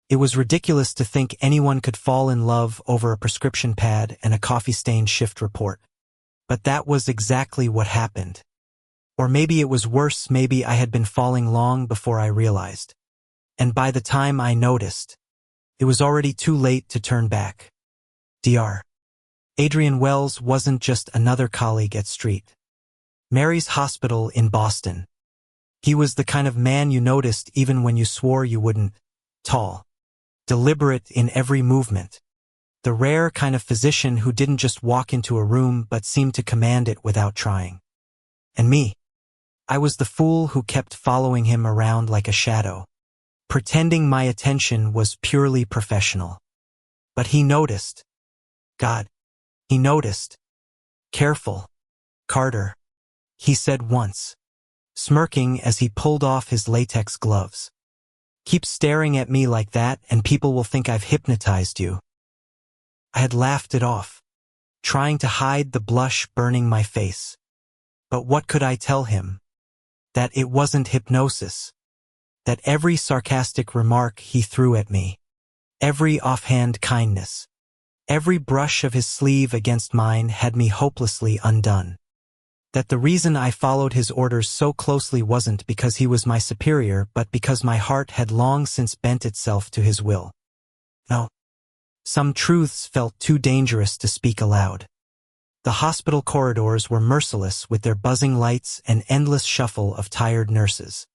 It was ridiculous to think anyone could fall in love over a prescription pad and a coffee-stained shift report. But that was exactly what happened. Or maybe it was worse, maybe I had been falling long before I realized. And by the time I noticed, it was already too late to turn back. Dr. Adrian Wells wasn't just another colleague at St. Mary's Hospital in Boston. He was the kind of man you noticed even when you swore you wouldn't. Tall. Deliberate in every movement. The rare kind of physician who didn't just walk into a room but seemed to command it without trying. And me. I was the fool who kept following him around like a shadow, pretending my attention was purely professional. But he noticed. God. He noticed. Careful, Carter, he said once, smirking as he pulled off his latex gloves. Keep staring at me like that and people will think I've hypnotized you. I had laughed it off, trying to hide the blush burning my face. But what could I tell him? That it wasn't hypnosis. That every sarcastic remark he threw at me, every offhand kindness, every brush of his sleeve against mine had me hopelessly undone. That the reason I followed his orders so closely wasn't because he was my superior but because my heart had long since bent itself to his will. No. Some truths felt too dangerous to speak aloud. The hospital corridors were merciless with their buzzing lights and endless shuffle of tired nurses.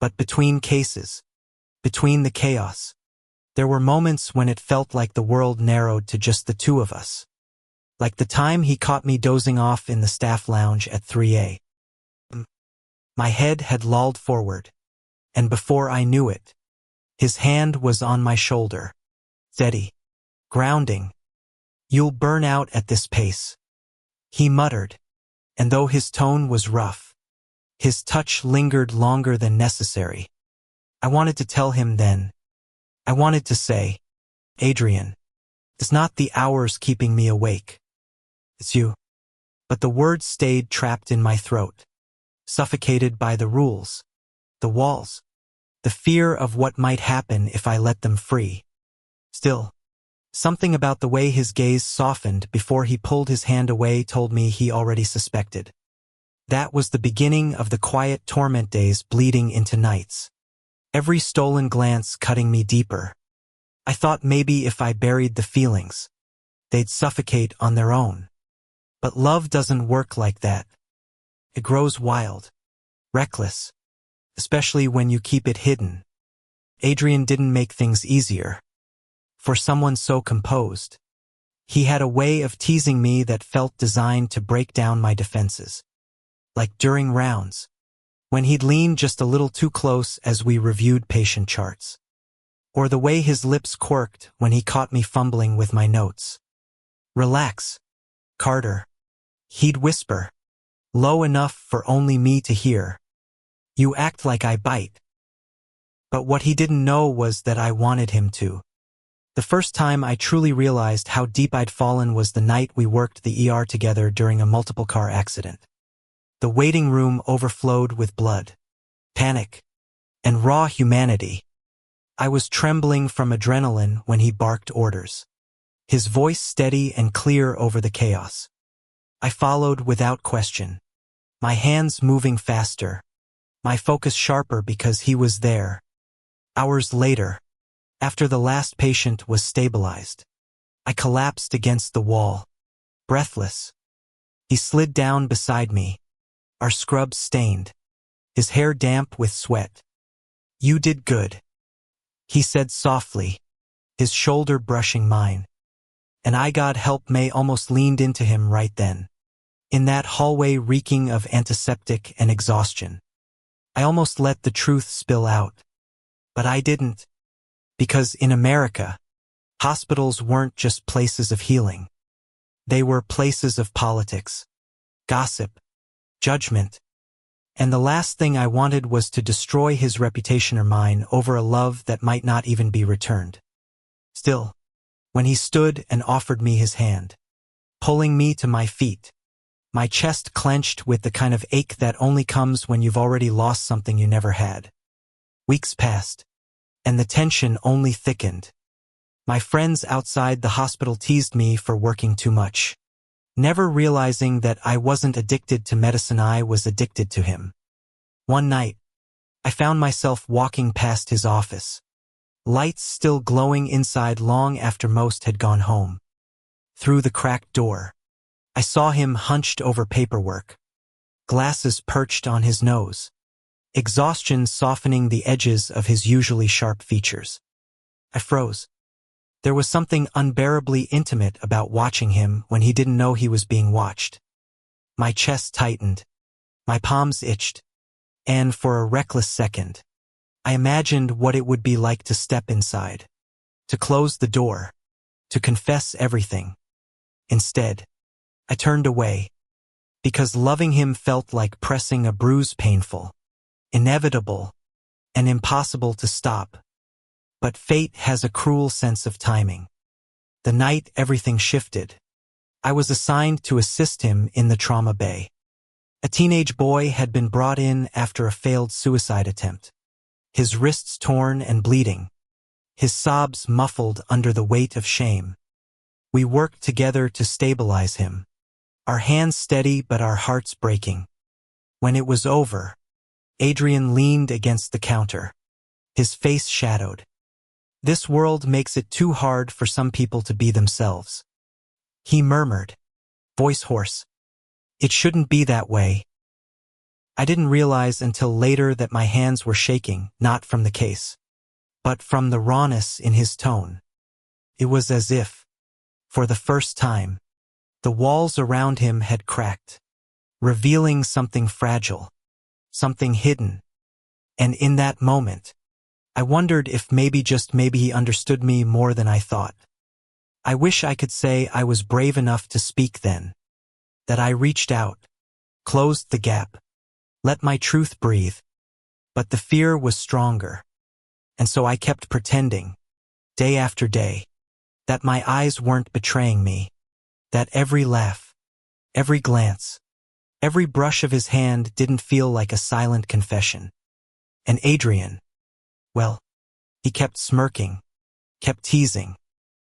But between cases, between the chaos, there were moments when it felt like the world narrowed to just the two of us. Like the time he caught me dozing off in the staff lounge at 3 a.m. My head had lolled forward, and before I knew it, his hand was on my shoulder. Steady. Grounding. You'll burn out at this pace, he muttered, and though his tone was rough, his touch lingered longer than necessary. I wanted to tell him then. I wanted to say, Adrian, it's not the hours keeping me awake. It's you. But the words stayed trapped in my throat, suffocated by the rules, the walls, the fear of what might happen if I let them free. Still, something about the way his gaze softened before he pulled his hand away told me he already suspected. That was the beginning of the quiet torment days bleeding into nights. Every stolen glance cutting me deeper. I thought maybe if I buried the feelings, they'd suffocate on their own. But love doesn't work like that. It grows wild, reckless, especially when you keep it hidden. Adrian didn't make things easier. For someone so composed, he had a way of teasing me that felt designed to break down my defenses. Like during rounds, when he'd lean just a little too close as we reviewed patient charts. Or the way his lips quirked when he caught me fumbling with my notes. Relax, Carter. He'd whisper, low enough for only me to hear. You act like I bite. But what he didn't know was that I wanted him to. The first time I truly realized how deep I'd fallen was the night we worked the ER together during a multiple car accident. The waiting room overflowed with blood, panic, and raw humanity. I was trembling from adrenaline when he barked orders, his voice steady and clear over the chaos. I followed without question, my hands moving faster, my focus sharper because he was there. Hours later, after the last patient was stabilized, I collapsed against the wall, breathless. He slid down beside me, our scrubs stained, his hair damp with sweat. You did good, he said softly, his shoulder brushing mine. And I, God help me, almost leaned into him right then. In that hallway reeking of antiseptic and exhaustion. I almost let the truth spill out. But I didn't. Because in America, hospitals weren't just places of healing. They were places of politics, gossip, judgment. And the last thing I wanted was to destroy his reputation or mine over a love that might not even be returned. Still, when he stood and offered me his hand, pulling me to my feet, my chest clenched with the kind of ache that only comes when you've already lost something you never had. Weeks passed. and the tension only thickened. My friends outside the hospital teased me for working too much, never realizing that I wasn't addicted to medicine, I was addicted to him. One night, I found myself walking past his office, lights still glowing inside long after most had gone home. Through the cracked door, I saw him hunched over paperwork, glasses perched on his nose, exhaustion softening the edges of his usually sharp features. I froze. There was something unbearably intimate about watching him when he didn't know he was being watched. My chest tightened, my palms itched, and for a reckless second, I imagined what it would be like to step inside, to close the door, to confess everything. Instead, I turned away, because loving him felt like pressing a bruise, painful, inevitable, and impossible to stop. But fate has a cruel sense of timing. The night everything shifted, I was assigned to assist him in the trauma bay. A teenage boy had been brought in after a failed suicide attempt, his wrists torn and bleeding, his sobs muffled under the weight of shame. We worked together to stabilize him, our hands steady but our hearts breaking. When it was over, Adrian leaned against the counter, his face shadowed. This world makes it too hard for some people to be themselves, he murmured, voice hoarse. It shouldn't be that way. I didn't realize until later that my hands were shaking, not from the case, but from the rawness in his tone. It was as if, for the first time, the walls around him had cracked, revealing something fragile, something hidden. And in that moment, I wondered if maybe, just maybe, he understood me more than I thought. I wish I could say I was brave enough to speak then, that I reached out, closed the gap, let my truth breathe. But the fear was stronger, and so I kept pretending, day after day, that my eyes weren't betraying me, that every laugh, every glance, every brush of his hand didn't feel like a silent confession. And Adrian, well, he kept smirking, kept teasing,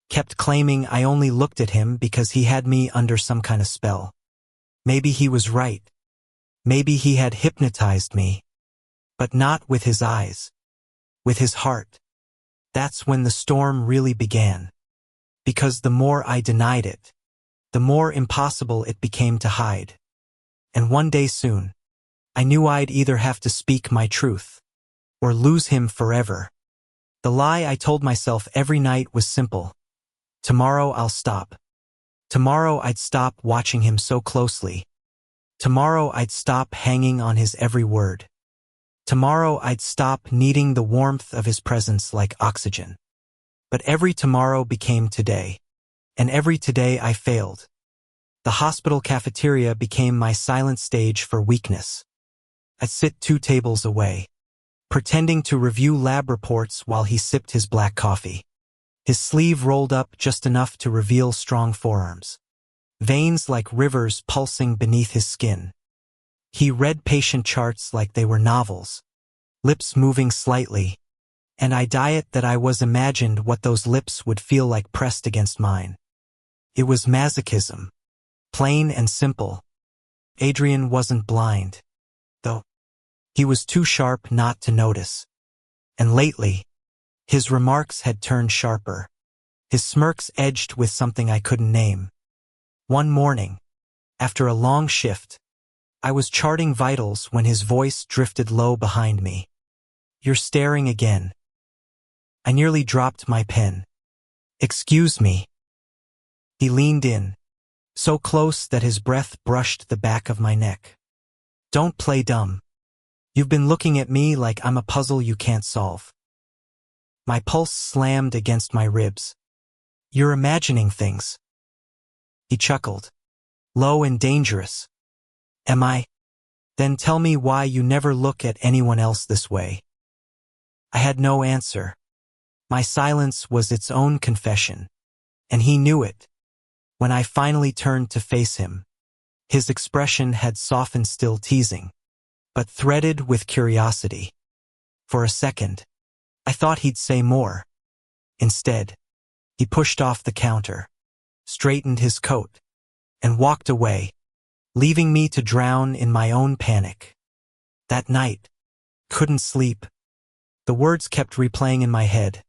kept claiming I only looked at him because he had me under some kind of spell. Maybe he was right. Maybe he had hypnotized me. But not with his eyes. With his heart. That's when the storm really began. Because the more I denied it, the more impossible it became to hide. And one day soon, I knew I'd either have to speak my truth, or lose him forever. The lie I told myself every night was simple. Tomorrow I'll stop. Tomorrow I'd stop watching him so closely. Tomorrow I'd stop hanging on his every word. Tomorrow I'd stop needing the warmth of his presence like oxygen. But every tomorrow became today. And every today I failed. The hospital cafeteria became my silent stage for weakness. I'd sit 2 tables away, pretending to review lab reports while he sipped his black coffee. His sleeve rolled up just enough to reveal strong forearms, veins like rivers pulsing beneath his skin. He read patient charts like they were novels, lips moving slightly, and I diet that I was imagined what those lips would feel like pressed against mine. It was masochism, plain and simple. Adrian wasn't blind, though. He was too sharp not to notice. And lately, his remarks had turned sharper, his smirks edged with something I couldn't name. One morning, after a long shift, I was charting vitals when his voice drifted low behind me. You're staring again. I nearly dropped my pen. Excuse me. He leaned in, so close that his breath brushed the back of my neck. Don't play dumb. You've been looking at me like I'm a puzzle you can't solve. My pulse slammed against my ribs. You're imagining things. He chuckled. Low and dangerous. Am I? Then tell me why you never look at anyone else this way. I had no answer. My silence was its own confession, and he knew it. When I finally turned to face him, his expression had softened, still teasing, but threaded with curiosity. For a second, I thought he'd say more. Instead, he pushed off the counter, straightened his coat, and walked away, leaving me to drown in my own panic. That night, couldn't sleep. The words kept replaying in my head.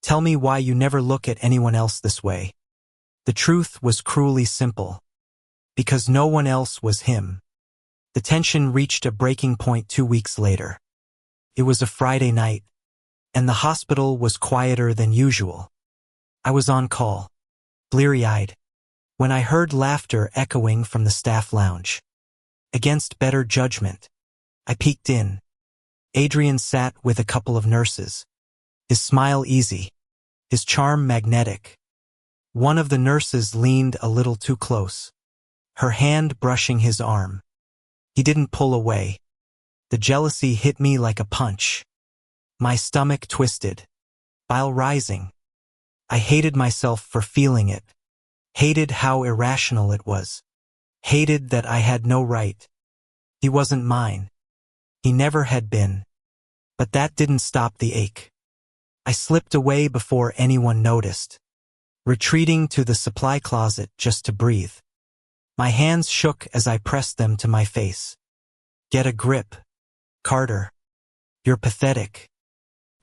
Tell me why you never look at anyone else this way. The truth was cruelly simple. Because no one else was him. The tension reached a breaking point 2 weeks later. It was a Friday night, and the hospital was quieter than usual. I was on call, bleary-eyed, when I heard laughter echoing from the staff lounge. Against better judgment, I peeked in. Adrian sat with a couple of nurses, his smile easy, his charm magnetic. One of the nurses leaned a little too close, her hand brushing his arm. He didn't pull away. The jealousy hit me like a punch. My stomach twisted, bile rising. I hated myself for feeling it, hated how irrational it was, hated that I had no right. He wasn't mine. He never had been. But that didn't stop the ache. I slipped away before anyone noticed, retreating to the supply closet just to breathe. My hands shook as I pressed them to my face. Get a grip, Carter. You're pathetic.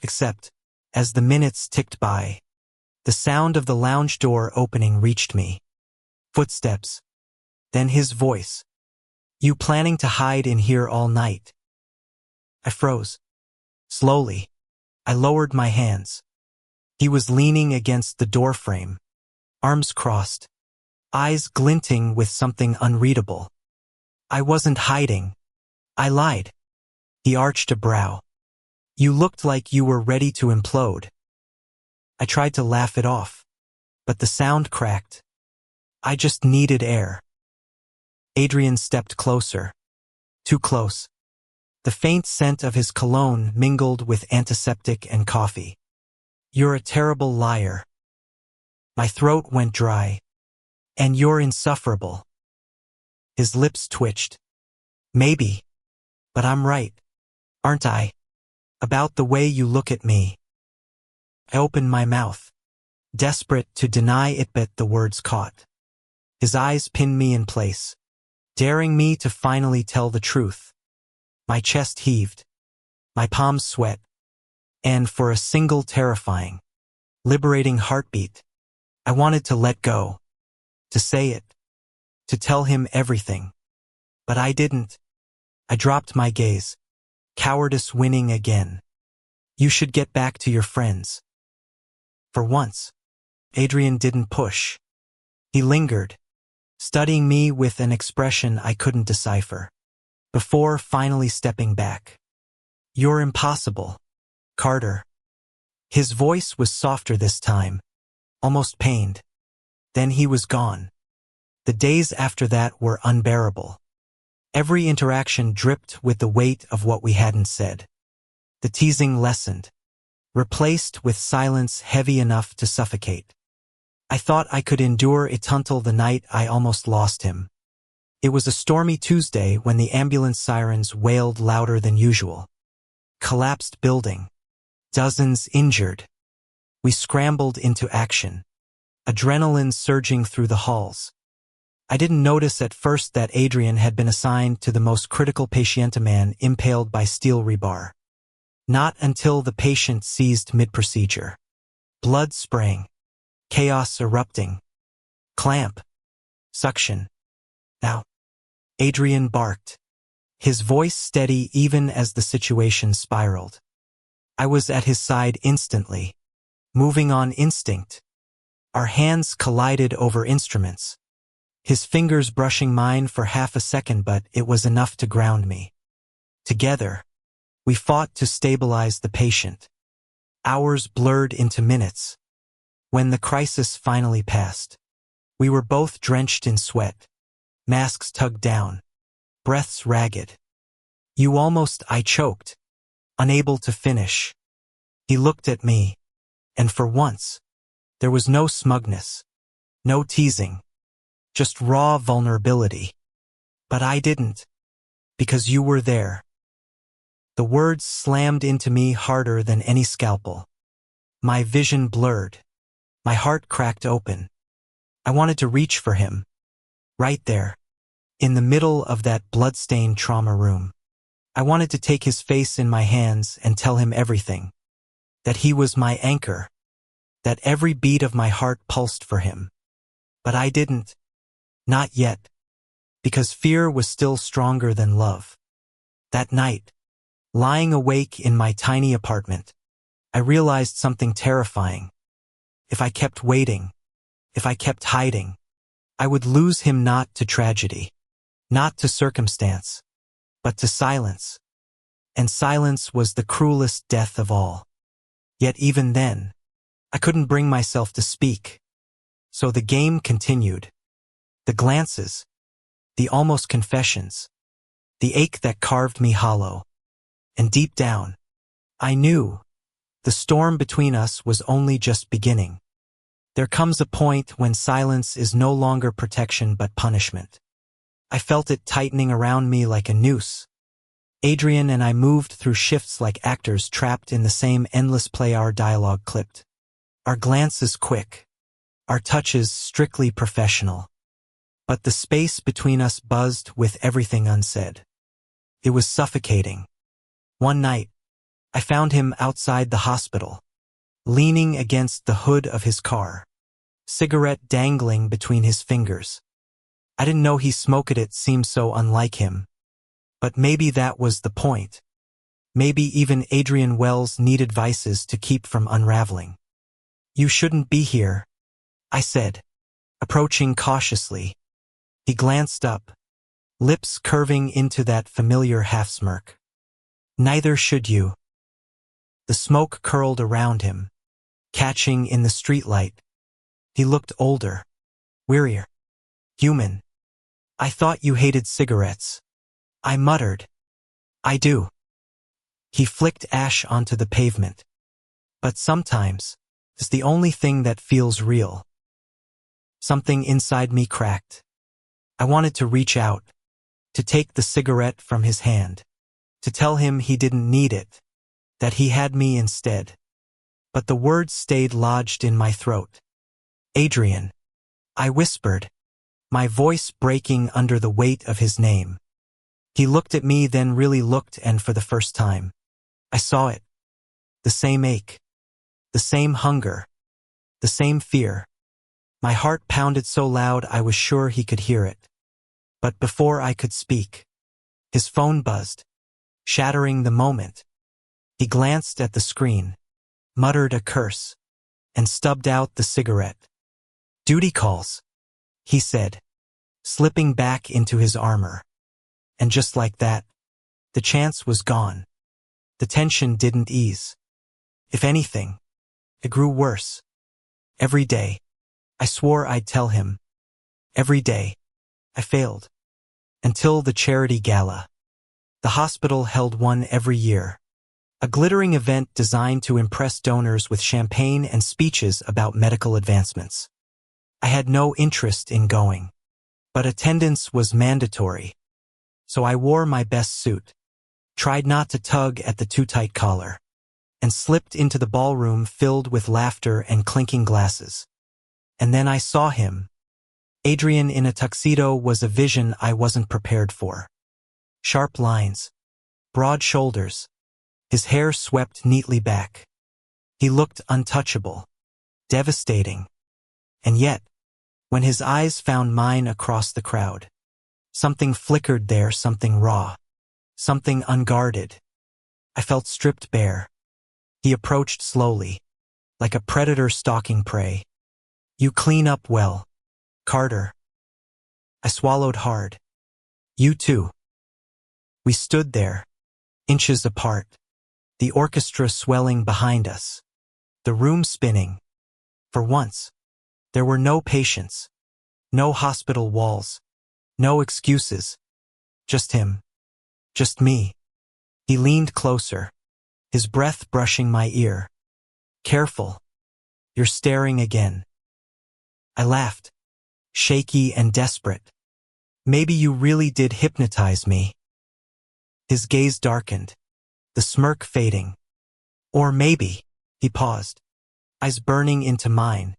Except, as the minutes ticked by, the sound of the lounge door opening reached me. Footsteps. Then his voice. You planning to hide in here all night? I froze. Slowly, I lowered my hands. He was leaning against the doorframe, arms crossed, eyes glinting with something unreadable. I wasn't hiding. I lied. He arched a brow. You looked like you were ready to implode. I tried to laugh it off, but the sound cracked. I just needed air. Adrian stepped closer. Too close. The faint scent of his cologne mingled with antiseptic and coffee. You're a terrible liar. My throat went dry. And you're insufferable. His lips twitched. Maybe. But I'm right. Aren't I? About the way you look at me. I opened my mouth, desperate to deny it, but the words caught. His eyes pinned me in place, daring me to finally tell the truth. My chest heaved, my palms sweat, and for a single terrifying, liberating heartbeat, I wanted to let go, to say it, to tell him everything. But I didn't. I dropped my gaze, cowardice winning again. You should get back to your friends. For once, Adrian didn't push. He lingered, studying me with an expression I couldn't decipher, before finally stepping back. You're impossible, Carter. His voice was softer this time, almost pained. Then he was gone. The days after that were unbearable. Every interaction dripped with the weight of what we hadn't said. The teasing lessened, replaced with silence heavy enough to suffocate. I thought I could endure it until the night I almost lost him. It was a stormy Tuesday when the ambulance sirens wailed louder than usual. Collapsed building. Dozens injured. We scrambled into action, adrenaline surging through the halls. I didn't notice at first that Adrian had been assigned to the most critical patient, a man impaled by steel rebar. Not until the patient seized mid-procedure. Blood spraying. Chaos erupting. Clamp. Suction. Now. Adrian barked, his voice steady even as the situation spiraled. I was at his side instantly, moving on instinct. Our hands collided over instruments, his fingers brushing mine for half a second, but it was enough to ground me. Together, we fought to stabilize the patient. Hours blurred into minutes. When the crisis finally passed, we were both drenched in sweat, masks tugged down, breaths ragged. I choked, unable to finish. He looked at me, and for once, there was no smugness, no teasing, just raw vulnerability. But I didn't, because you were there. The words slammed into me harder than any scalpel. My vision blurred. My heart cracked open. I wanted to reach for him. Right there, in the middle of that blood-stained trauma room. I wanted to take his face in my hands and tell him everything. That he was my anchor. That every beat of my heart pulsed for him. But I didn't. Not yet. Because fear was still stronger than love. That night, lying awake in my tiny apartment, I realized something terrifying. If I kept waiting, if I kept hiding, I would lose him not to tragedy, not to circumstance, but to silence. And silence was the cruelest death of all. Yet even then, I couldn't bring myself to speak. So the game continued. The glances, the almost confessions, the ache that carved me hollow. And deep down, I knew the storm between us was only just beginning. There comes a point when silence is no longer protection but punishment. I felt it tightening around me like a noose. Adrian and I moved through shifts like actors trapped in the same endless play, our dialogue clipped. Our glances quick, our touches strictly professional. But the space between us buzzed with everything unsaid. It was suffocating. One night, I found him outside the hospital, leaning against the hood of his car, cigarette dangling between his fingers. I didn't know he smoked it. It seemed so unlike him. But maybe that was the point. Maybe even Adrian Wells needed vices to keep from unraveling. You shouldn't be here, I said, approaching cautiously. He glanced up, lips curving into that familiar half-smirk. Neither should you. The smoke curled around him, catching in the streetlight. He looked older, wearier, human. I thought you hated cigarettes. I muttered. I do. He flicked ash onto the pavement. But sometimes, it's the only thing that feels real. Something inside me cracked. I wanted to reach out, to take the cigarette from his hand, to tell him he didn't need it, that he had me instead. But the words stayed lodged in my throat. Adrian, I whispered, my voice breaking under the weight of his name. He looked at me, then really looked, and for the first time, I saw it. The same ache, the same hunger, the same fear. My heart pounded so loud I was sure he could hear it. But before I could speak, his phone buzzed, shattering the moment. He glanced at the screen, muttered a curse, and stubbed out the cigarette. Duty calls, he said, slipping back into his armor. And just like that, the chance was gone. The tension didn't ease. If anything, it grew worse. Every day, I swore I'd tell him. Every day, I failed. Until the charity gala. The hospital held one every year. A glittering event designed to impress donors with champagne and speeches about medical advancements. I had no interest in going. But attendance was mandatory. So I wore my best suit, tried not to tug at the too tight collar, and slipped into the ballroom filled with laughter and clinking glasses. And then I saw him. Adrian in a tuxedo was a vision I wasn't prepared for. Sharp lines, broad shoulders, his hair swept neatly back. He looked untouchable, devastating. And yet, when his eyes found mine across the crowd, something flickered there, something raw, something unguarded. I felt stripped bare. He approached slowly, like a predator stalking prey. You clean up well, Carter. I swallowed hard. You too. We stood there, inches apart, the orchestra swelling behind us, the room spinning. For once, there were no patients, no hospital walls, no excuses. Just him. Just me. He leaned closer, his breath brushing my ear. Careful. You're staring again. I laughed, shaky and desperate. Maybe you really did hypnotize me. His gaze darkened. the smirk fading. Or maybe, he paused, eyes burning into mine.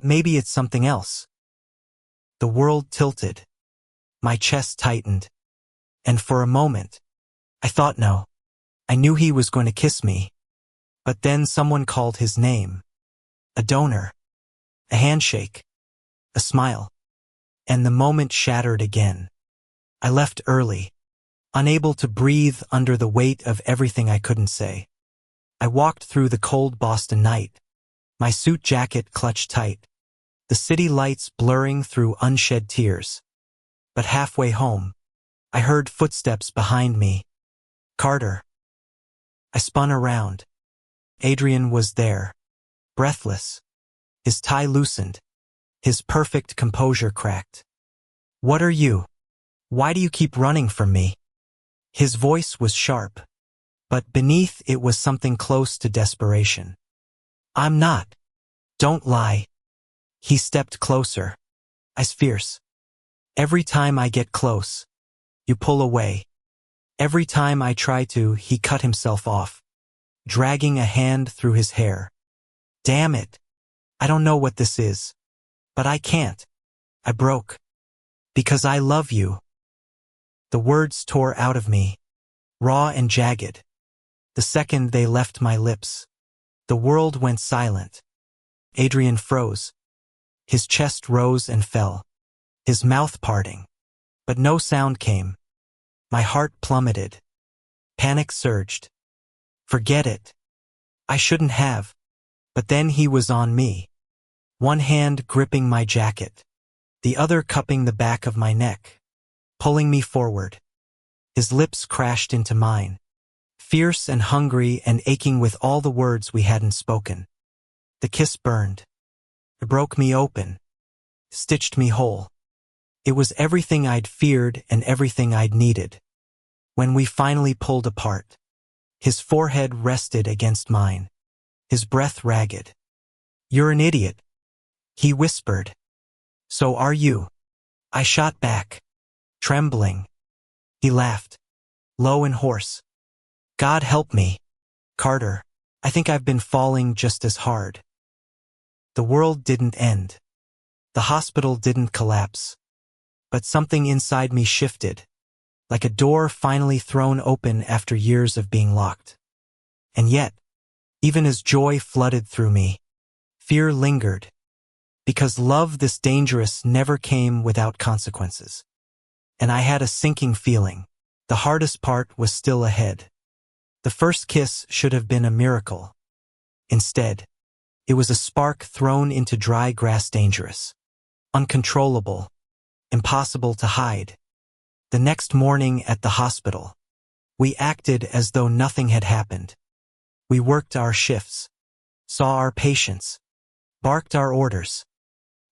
Maybe it's something else. The world tilted. My chest tightened. And for a moment, I thought no. I knew he was going to kiss me. But then someone called his name. A donor. A handshake. A smile. And the moment shattered again. I left early, unable to breathe under the weight of everything I couldn't say. I walked through the cold Boston night, my suit jacket clutched tight, the city lights blurring through unshed tears. But halfway home, I heard footsteps behind me. Carter. I spun around. Adrian was there, breathless, his tie loosened, his perfect composure cracked. What are you? Why do you keep running from me? His voice was sharp, but beneath it was something close to desperation. I'm not. Don't lie. He stepped closer, eyes fierce. Every time I get close, you pull away. Every time I try to, he cut himself off, dragging a hand through his hair. Damn it. I don't know what this is, but I can't. I broke. Because I love you. The words tore out of me, raw and jagged. The second they left my lips, the world went silent. Adrian froze. His chest rose and fell, his mouth parting. But no sound came. My heart plummeted. Panic surged. Forget it. I shouldn't have. But then he was on me. One hand gripping my jacket, the other cupping the back of my neck, pulling me forward. His lips crashed into mine, fierce and hungry and aching with all the words we hadn't spoken. The kiss burned. It broke me open, stitched me whole. It was everything I'd feared and everything I'd needed. When we finally pulled apart, his forehead rested against mine, his breath ragged. You're an idiot, he whispered. So are you. I shot back, trembling. He laughed, low and hoarse. God help me, Carter. I think I've been falling just as hard. The world didn't end. The hospital didn't collapse. But something inside me shifted, like a door finally thrown open after years of being locked. And yet, even as joy flooded through me, fear lingered. Because love this dangerous never came without consequences. And I had a sinking feeling. The hardest part was still ahead. The first kiss should have been a miracle. Instead, it was a spark thrown into dry grass, dangerous, uncontrollable, impossible to hide. The next morning at the hospital, we acted as though nothing had happened. We worked our shifts, saw our patients, barked our orders.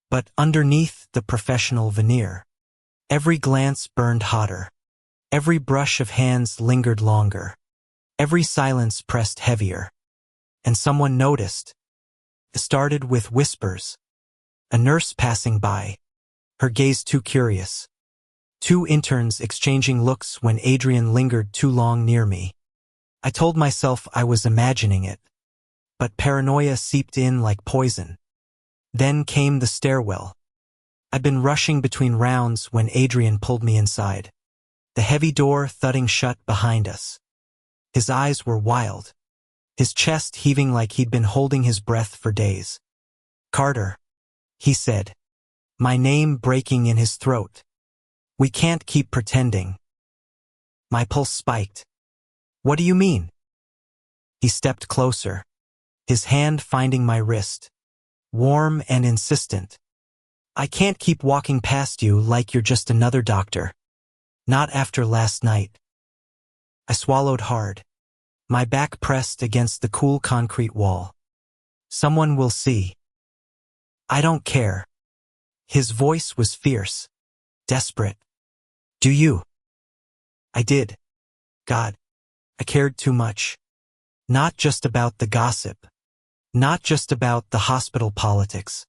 But underneath the professional veneer, every glance burned hotter. Every brush of hands lingered longer. Every silence pressed heavier. And someone noticed. It started with whispers. A nurse passing by, her gaze too curious. Two interns exchanging looks when Adrian lingered too long near me. I told myself I was imagining it. But paranoia seeped in like poison. Then came the stairwell. I'd been rushing between rounds when Adrian pulled me inside. The heavy door thudding shut behind us. His eyes were wild, his chest heaving like he'd been holding his breath for days. Carter, he said, my name breaking in his throat. We can't keep pretending. My pulse spiked. What do you mean? He stepped closer, his hand finding my wrist, warm and insistent. I can't keep walking past you like you're just another doctor. Not after last night. I swallowed hard, my back pressed against the cool concrete wall. Someone will see. I don't care. His voice was fierce, desperate. Do you? I did. God, I cared too much. Not just about the gossip. Not just about the hospital politics,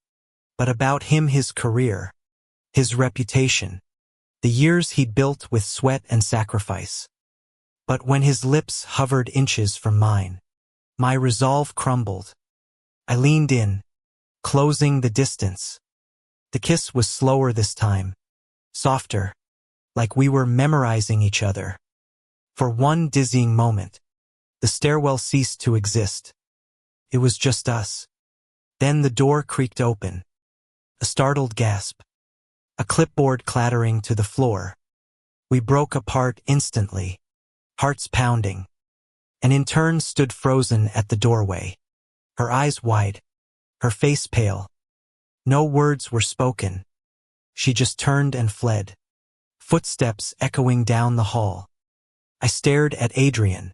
but about him, his career, his reputation, the years he built with sweat and sacrifice. But when his lips hovered inches from mine, my resolve crumbled. I leaned in, closing the distance. The kiss was slower this time, softer, like we were memorizing each other. For one dizzying moment, the stairwell ceased to exist. It was just us. Then the door creaked open. A startled gasp. A clipboard clattering to the floor. We broke apart instantly, hearts pounding, and in turn stood frozen at the doorway, her eyes wide, her face pale. No words were spoken. She just turned and fled, footsteps echoing down the hall. I stared at Adrian,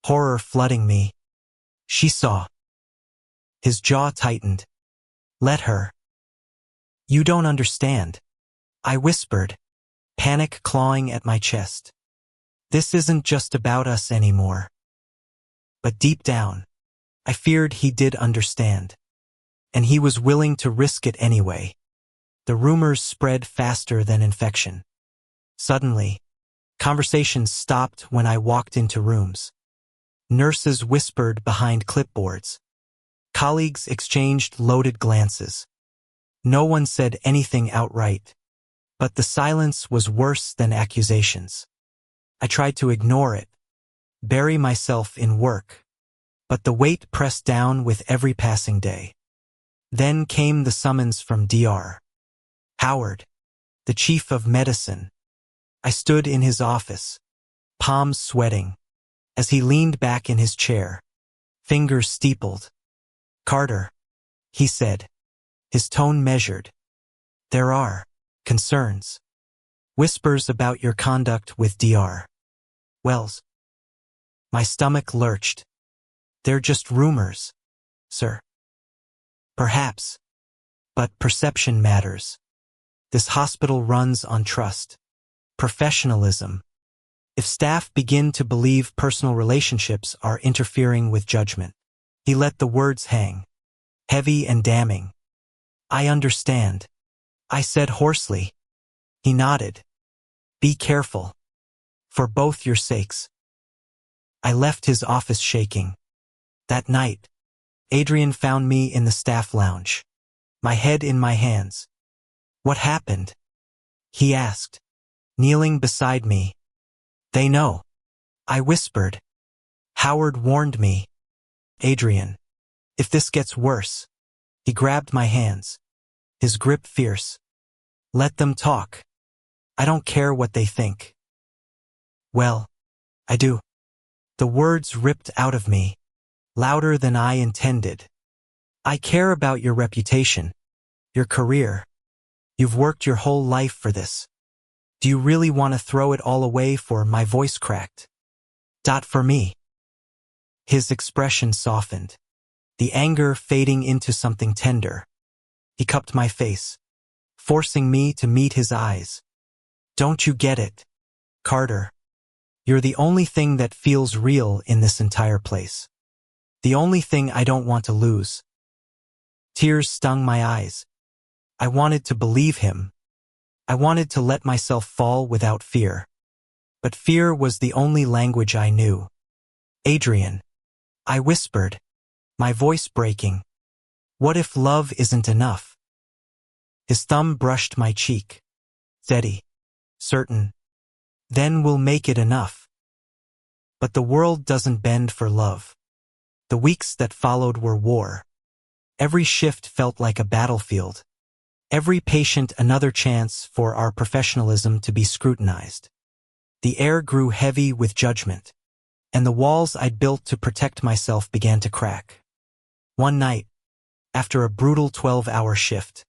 horror flooding me. She saw. His jaw tightened. Let her. You don't understand. I whispered, panic clawing at my chest. This isn't just about us anymore. But deep down, I feared he did understand. And he was willing to risk it anyway. The rumors spread faster than infection. Suddenly, conversations stopped when I walked into rooms. Nurses whispered behind clipboards. Colleagues exchanged loaded glances. No one said anything outright. But the silence was worse than accusations. I tried to ignore it, bury myself in work. But the weight pressed down with every passing day. Then came the summons from Dr. Howard, the chief of medicine. I stood in his office, palms sweating, as he leaned back in his chair, fingers steepled. Carter, he said, his tone measured. There are concerns. Whispers about your conduct with Dr. Wells. My stomach lurched. They're just rumors, sir. Perhaps. But perception matters. This hospital runs on trust. Professionalism. If staff begin to believe personal relationships are interfering with judgment. He let the words hang, heavy and damning. I understand. I said hoarsely. He nodded. Be careful. For both your sakes. I left his office shaking. That night, Adrian found me in the staff lounge, my head in my hands. What happened? He asked, kneeling beside me. They know. I whispered. Howard warned me. Adrian, if this gets worse. He grabbed my hands, his grip fierce. Let them talk. I don't care what they think. Well, I do. The words ripped out of me, louder than I intended. I care about your reputation, your career. You've worked your whole life for this. Do you really want to throw it all away for my voice cracked? For me. His expression softened, the anger fading into something tender. He cupped my face, forcing me to meet his eyes. Don't you get it, Carter? You're the only thing that feels real in this entire place. The only thing I don't want to lose. Tears stung my eyes. I wanted to believe him. I wanted to let myself fall without fear. But fear was the only language I knew. Adrian, I whispered, my voice breaking. What if love isn't enough? His thumb brushed my cheek. Steady. Certain. Then we'll make it enough. But the world doesn't bend for love. The weeks that followed were war. Every shift felt like a battlefield. Every patient another chance for our professionalism to be scrutinized. The air grew heavy with judgment, and the walls I'd built to protect myself began to crack. One night, after a brutal 12-hour shift,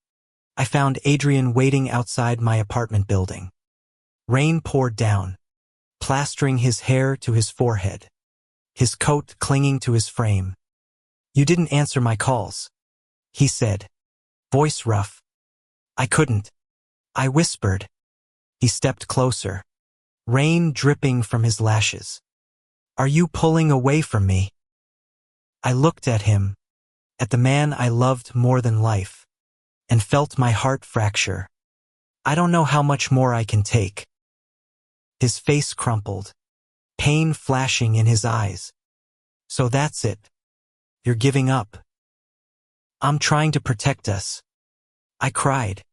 I found Adrian waiting outside my apartment building. Rain poured down, plastering his hair to his forehead, his coat clinging to his frame. You didn't answer my calls, he said, voice rough. I couldn't. I whispered. He stepped closer, rain dripping from his lashes. Are you pulling away from me? I looked at him, at the man I loved more than life, and felt my heart fracture. I don't know how much more I can take. His face crumpled. pain flashing in his eyes. "So that's it. You're giving up." "I'm trying to protect us," I cried,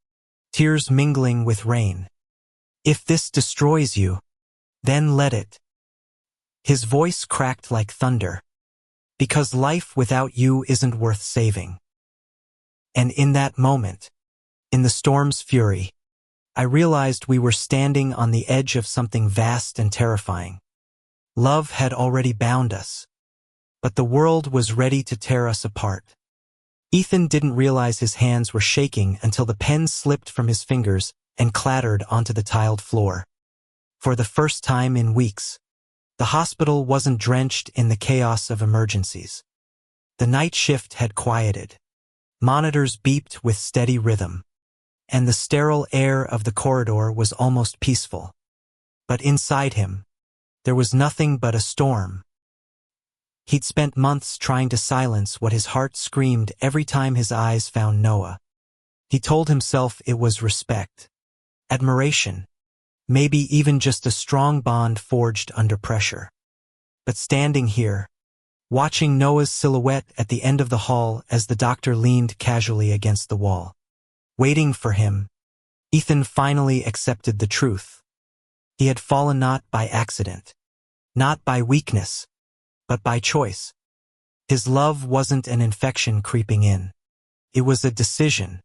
tears mingling with rain. "If this destroys you, then let it." His voice cracked like thunder. "Because life without you isn't worth saving." And in that moment, in the storm's fury, I realized we were standing on the edge of something vast and terrifying. Love had already bound us, but the world was ready to tear us apart. Ethan didn't realize his hands were shaking until the pen slipped from his fingers and clattered onto the tiled floor. For the first time in weeks, the hospital wasn't drenched in the chaos of emergencies. The night shift had quieted. Monitors beeped with steady rhythm, and the sterile air of the corridor was almost peaceful. But inside him, there was nothing but a storm. He'd spent months trying to silence what his heart screamed every time his eyes found Noah. He told himself it was respect, admiration, maybe even just a strong bond forged under pressure. But standing here, watching Noah's silhouette at the end of the hall as the doctor leaned casually against the wall, waiting for him, Ethan finally accepted the truth. He had fallen not by accident, not by weakness, but by choice. His love wasn't an infection creeping in. It was a decision,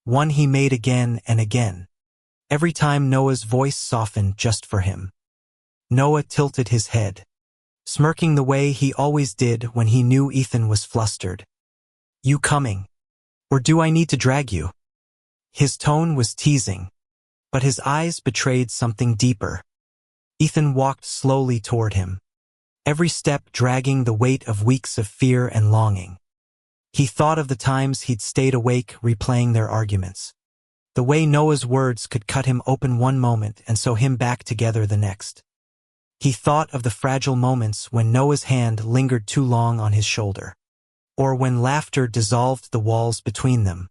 one he made again and again, every time Noah's voice softened just for him. Noah tilted his head, smirking the way he always did when he knew Ethan was flustered. "You coming? Or do I need to drag you?" His tone was teasing, but his eyes betrayed something deeper. Ethan walked slowly toward him, every step dragging the weight of weeks of fear and longing. He thought of the times he'd stayed awake replaying their arguments, the way Noah's words could cut him open one moment and sew him back together the next. He thought of the fragile moments when Noah's hand lingered too long on his shoulder, or when laughter dissolved the walls between them.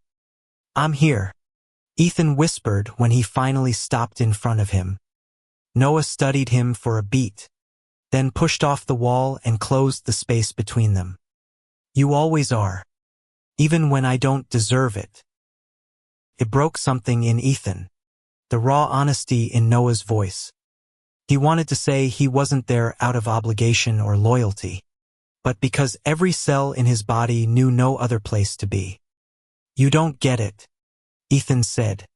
"I'm here," Ethan whispered when he finally stopped in front of him. Noah studied him for a beat, then pushed off the wall and closed the space between them. "You always are, even when I don't deserve it." It broke something in Ethan, the raw honesty in Noah's voice. He wanted to say he wasn't there out of obligation or loyalty, but because every cell in his body knew no other place to be. "You don't get it," Ethan said,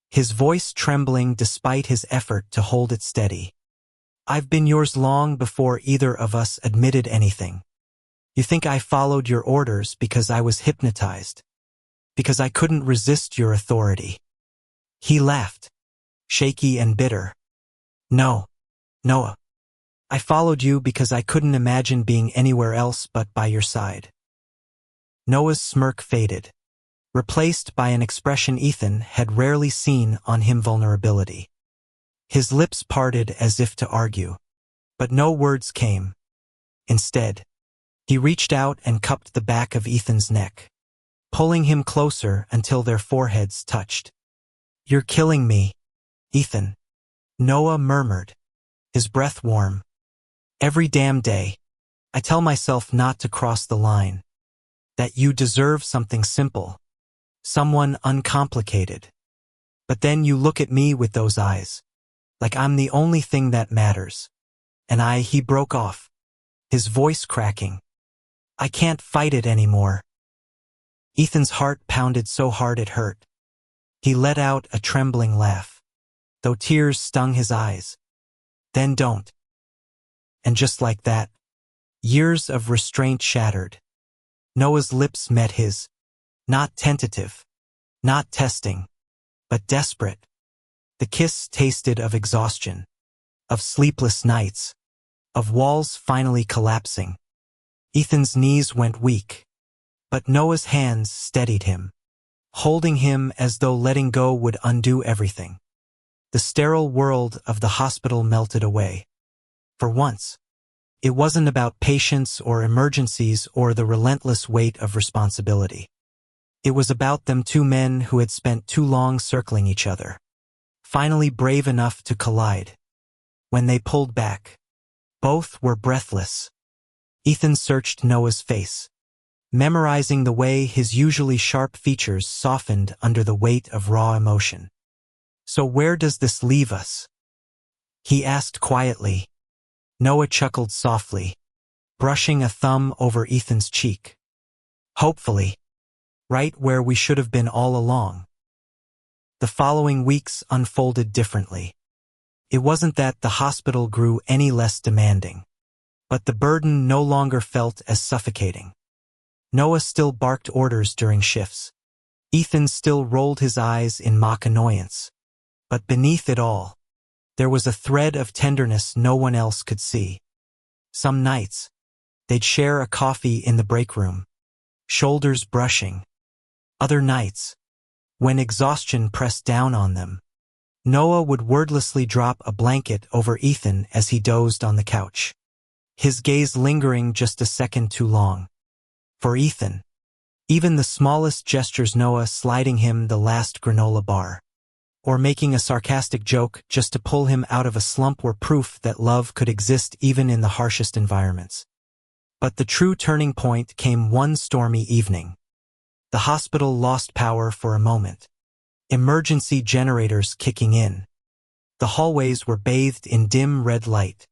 his voice trembling despite his effort to hold it steady. "I've been yours long before either of us admitted anything. You think I followed your orders because I was hypnotized, because I couldn't resist your authority." He laughed, shaky and bitter. "No, Noah. I followed you because I couldn't imagine being anywhere else but by your side." Noah's smirk faded, replaced by an expression Ethan had rarely seen on him: vulnerability. His lips parted as if to argue, but no words came. Instead, he reached out and cupped the back of Ethan's neck, pulling him closer until their foreheads touched. "You're killing me, Ethan," Noah murmured, his breath warm. "Every damn day, I tell myself not to cross the line, that you deserve something simple, someone uncomplicated. But then you look at me with those eyes, like I'm the only thing that matters. And he broke off, his voice cracking. "I can't fight it anymore." Ethan's heart pounded so hard it hurt. He let out a trembling laugh, though tears stung his eyes. "Then don't." And just like that, years of restraint shattered. Noah's lips met his, not tentative, not testing, but desperate. The kiss tasted of exhaustion, of sleepless nights, of walls finally collapsing. Ethan's knees went weak, but Noah's hands steadied him, holding him as though letting go would undo everything. The sterile world of the hospital melted away. For once, it wasn't about patients or emergencies or the relentless weight of responsibility. It was about them two men who had spent too long circling each other, finally brave enough to collide. When they pulled back, Both were breathless. Ethan searched Noah's face, memorizing the way his usually sharp features softened under the weight of raw emotion. "So where does this leave us?" he asked quietly. Noah chuckled softly, brushing a thumb over Ethan's cheek. "Hopefully, right where we should have been all along." The following weeks unfolded differently. It wasn't that the hospital grew any less demanding, but the burden no longer felt as suffocating. Noah still barked orders during shifts. Ethan still rolled his eyes in mock annoyance. But beneath it all, there was a thread of tenderness no one else could see. Some nights, they'd share a coffee in the break room, shoulders brushing. Other nights, when exhaustion pressed down on them, Noah would wordlessly drop a blanket over Ethan as he dozed on the couch, his gaze lingering just a second too long. For Ethan, even the smallest gestures, Noah sliding him the last granola bar, or making a sarcastic joke just to pull him out of a slump, were proof that love could exist even in the harshest environments. But the true turning point came one stormy evening. The hospital lost power for a moment, emergency generators kicking in. The hallways were bathed in dim red light,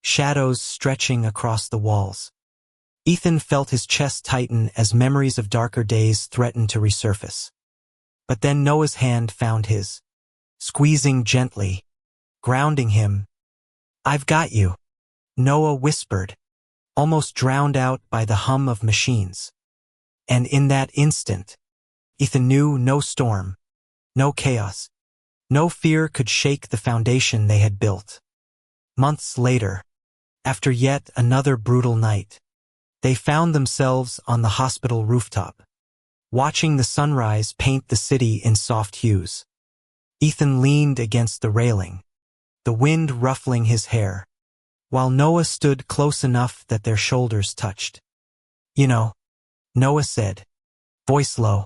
shadows stretching across the walls. Ethan felt his chest tighten as memories of darker days threatened to resurface. But then Noah's hand found his, squeezing gently, grounding him. "I've got you," Noah whispered, almost drowned out by the hum of machines. And in that instant, Ethan knew no storm, no chaos, no fear could shake the foundation they had built. Months later, after yet another brutal night, they found themselves on the hospital rooftop, watching the sunrise paint the city in soft hues. Ethan leaned against the railing, the wind ruffling his hair, while Noah stood close enough that their shoulders touched. "You know," Noah said, voice low,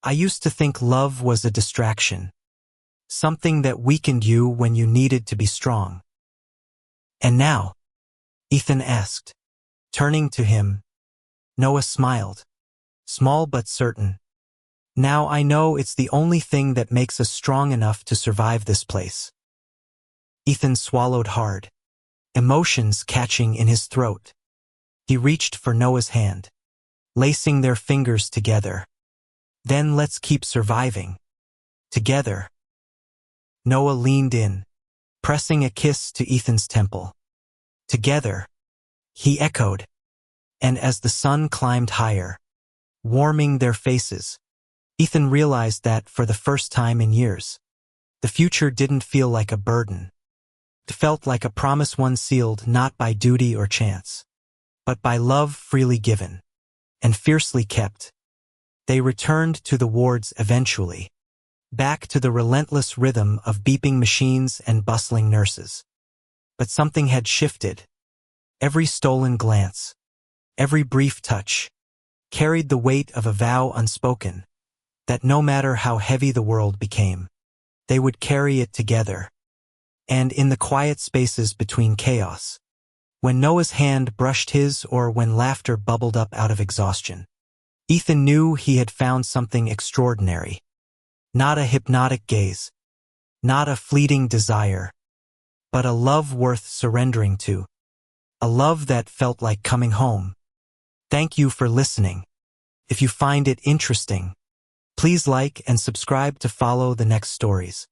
"I used to think love was a distraction, something that weakened you when you needed to be strong." "And now?" Ethan asked, turning to him. Noah smiled, small but certain. "Now I know it's the only thing that makes us strong enough to survive this place." Ethan swallowed hard, emotions catching in his throat. He reached for Noah's hand, lacing their fingers together. "Then let's keep surviving. Together." Noah leaned in, pressing a kiss to Ethan's temple. "Together," he echoed. And as the sun climbed higher, warming their faces, Ethan realized that, for the first time in years, the future didn't feel like a burden. It felt like a promise, one sealed not by duty or chance, but by love freely given and fiercely kept. They returned to the wards eventually, back to the relentless rhythm of beeping machines and bustling nurses. But something had shifted. Every stolen glance, every brief touch, carried the weight of a vow unspoken, that no matter how heavy the world became, they would carry it together. And in the quiet spaces between chaos, when Noah's hand brushed his or when laughter bubbled up out of exhaustion, Ethan knew he had found something extraordinary. Not a hypnotic gaze, not a fleeting desire, but a love worth surrendering to. A love that felt like coming home. Thank you for listening. If you find it interesting, please like and subscribe to follow the next stories.